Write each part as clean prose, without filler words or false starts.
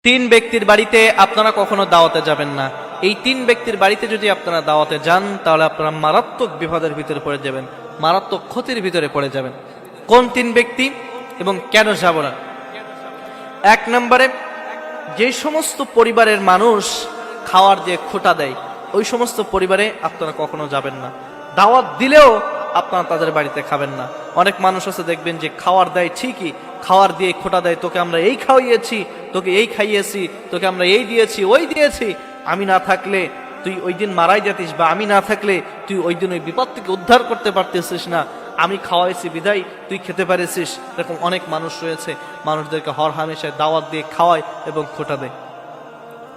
তিন ব্যক্তির বাড়িতে আপনারা কখনো দাওয়াতে যাবেন না। এই তিন ব্যক্তির বাড়িতে যদি আপনারা দাওয়াতে যান তাহলে আপনারা মারাত্মক বিপদের ভিতরে পড়ে যাবেন, মারাত্মক ক্ষতির ভিতরে পড়ে যাবেন। কোন তিন ব্যক্তি এবং কেন যাব না? এক নম্বরে, যে সমস্ত পরিবারের মানুষ খাওয়ার দিয়ে খোটা দেয় ওই সমস্ত পরিবারে আপনারা কখনো যাবেন না। দাওয়াত দিলেও আপনারা তাদের বাড়িতে খাবেন না। অনেক মানুষ আছে দেখবেন যে খাওয়ার দেয় ঠিকই, খাওয়ার দিয়ে খোটা দেয়, তোকে আমরা এই খাওয়াইয়েছি, তোকে এই খাইয়েছি, তোকে আমরা এই দিয়েছি ওই দিয়েছি, আমি না থাকলে তুই ওই দিন মারাই যেতিস, বা আমি না থাকলে তুই ওই দিন ওই বিপদ থেকে উদ্ধার করতে পারতেছিস না, আমি খাওয়াইছি বিদায় তুই খেতে পারিস। এরকম অনেক মানুষ রয়েছে, মানুষদেরকে হর হামেশায় দাওয়াত দিয়ে খাওয়ায় এবং খোটা দেয়।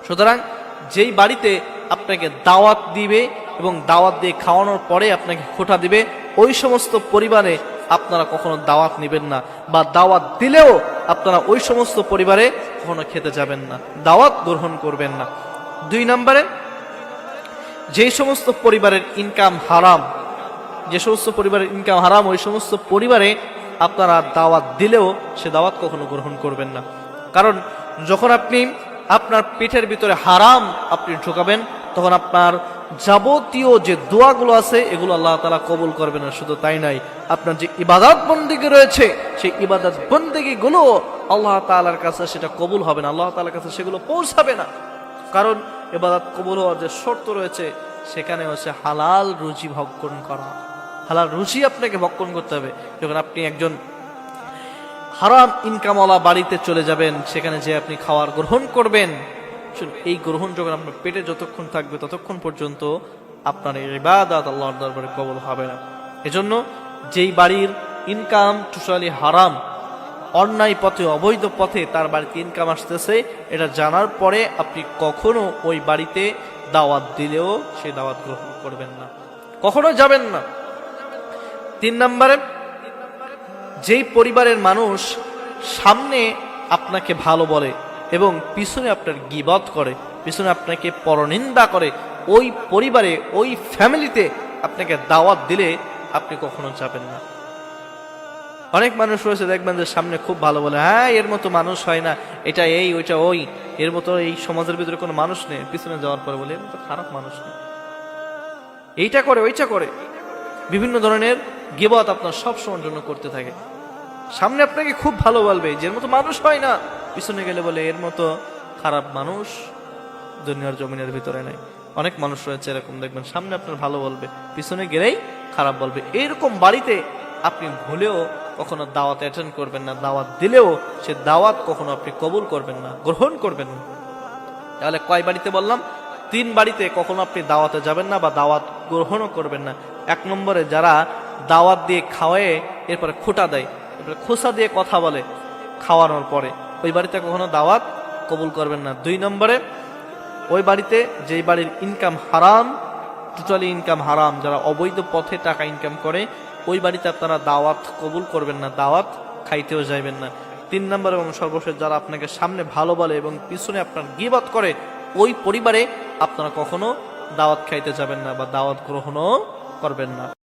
সুতরাং যেই বাড়িতে আপনাকে দাওয়াত দিবে এবং দাওয়াত দিয়ে খাওয়ানোর পরে আপনাকে খোটা দিবে ওই সমস্ত পরিবারে আপনারা কখনো দাওয়াত নেবেন না, বা দাওয়াত দিলেও আপনারা ওই সমস্ত পরিবারে কখনো খেতে যাবেন না, দাওয়াত গ্রহণ করবেন না। দুই নম্বরে, যে সমস্ত পরিবারের ইনকাম হারাম, যে সমস্ত পরিবারের ইনকাম হারাম ওই সমস্ত পরিবারে আপনারা দাওয়াত দিলেও সে দাওয়াত কখনো গ্রহণ করবেন না। কারণ যখন আপনি আপনার পেটের ভিতরে হারাম আপনি ঢোকাবেন তখন আপনার যাবতীয় যে দোয়াগুলো আছে এগুলো আল্লাহ তাআলা কবুল করবে না। শুধু তাই নয়, আপনার যে ইবাদত বন্দেগী রয়েছে সেই ইবাদত বন্দেগী গুলো আল্লাহ তাআলার কাছে সেটা কবুল হবে না, আল্লাহ তাআলার কাছে সেগুলো পৌঁছাবে না। কারণ ইবাদত কবুল হওয়ার যে শর্ত রয়েছে সেখানে হচ্ছে হালাল রুজি ভক্ষণ করা, হালাল রুজি আপনাকে ভক্ষণ করতে হবে। যখন আপনি একজন হারাম ইনকামওয়ালা বাড়িতে চলে যাবেন, সেখানে যে আপনি খাওয়ার গ্রহণ করবেন, এই গ্রহণ যখন আপনার পেটে যতক্ষণ থাকবে ততক্ষণ পর্যন্ত আপনার এই ইবাদত আল্লাহর দরবারে কবুল হবে না। এজন্য যেই বাড়ির ইনকাম টোটালি হারাম, অন্যায় পথে অবৈধ পথে তার বাড়িতে ইনকাম আসতেছে, এটা জানার পরে আপনি কখনো ওই বাড়িতে দাওয়াত দিলেও সেই দাওয়াত গ্রহণ করবেন না, কখনো যাবেন না। তিন নম্বরে, যেই পরিবারের মানুষ সামনে আপনাকে ভালো বলে এবং পিছনে আপনার গীবত করে, পিছনে আপনাকে পরনিন্দা করে, ওই পরিবারে ওই ফ্যামিলিতে আপনাকে দাওয়াত দিলে আপনি কখনো যাবেন না। অনেক মানুষ রয়েছে দেখবেন যে সামনে খুব ভালো বলে, হ্যাঁ এর মতো মানুষ হয় না, এটা এই ওইটা ওই, এর মতো এই সমাজের ভিতরে কোনো মানুষ নেই, পিছনে যাওয়ার পরে বলে এর মতো খারাপ মানুষ নেই, এইটা করে ওইটা করে, বিভিন্ন ধরনের গীবত আপনার সব সময়ের জন্য করতে থাকে। সামনে আপনাকে খুব ভালো বলবে যে এর মতো মানুষ হয় না, পিছনে গেলে বলে এর মতো খারাপ মানুষ দুনিয়ার জমিনের ভিতরে নেই। অনেক মানুষ রয়েছে এরকম, দেখবেন সামনে আপনার ভালো বলবে, পিছনে গেলেই খারাপ বলবে। এইরকম বাড়িতে আপনি ভুলেও কখনো দাওয়াত অ্যাটেন্ড করবেন না, দাওয়াত দিলেও সে দাওয়াত কখনো আপনি কবুল করবেন না, গ্রহণ করবেন না। তাহলে কয় বাড়িতে বললাম? তিন বাড়িতে কখনো আপনি দাওয়াতে যাবেন না বা দাওয়াত গ্রহণও করবেন না। এক নম্বরে, যারা দাওয়াত দিয়ে খাওয়ায় এরপরে খোটা দেয়, এরপরে খোসা দিয়ে কথা বলে খাওয়ানোর পরে, ওই বাড়িতে কখনো দাওয়াত কবুল করবেন না। দুই নম্বরে, ওই বাড়িতে যেই বাড়ির ইনকাম হারাম, টোটালি ইনকাম হারাম, যারা অবৈধ পথে টাকা ইনকাম করে ওই বাড়িতে আপনারা দাওয়াত কবুল করবেন না, দাওয়াত খাইতেও যাইবেন না। তিন নম্বর এবং সর্বশেষ, যারা আপনাকে সামনে ভালো বলে এবং পিছনে আপনার গীবত করে ওই পরিবারে আপনারা কখনো দাওয়াত খাইতে যাবেন না বা দাওয়াত গ্রহণও করবেন না।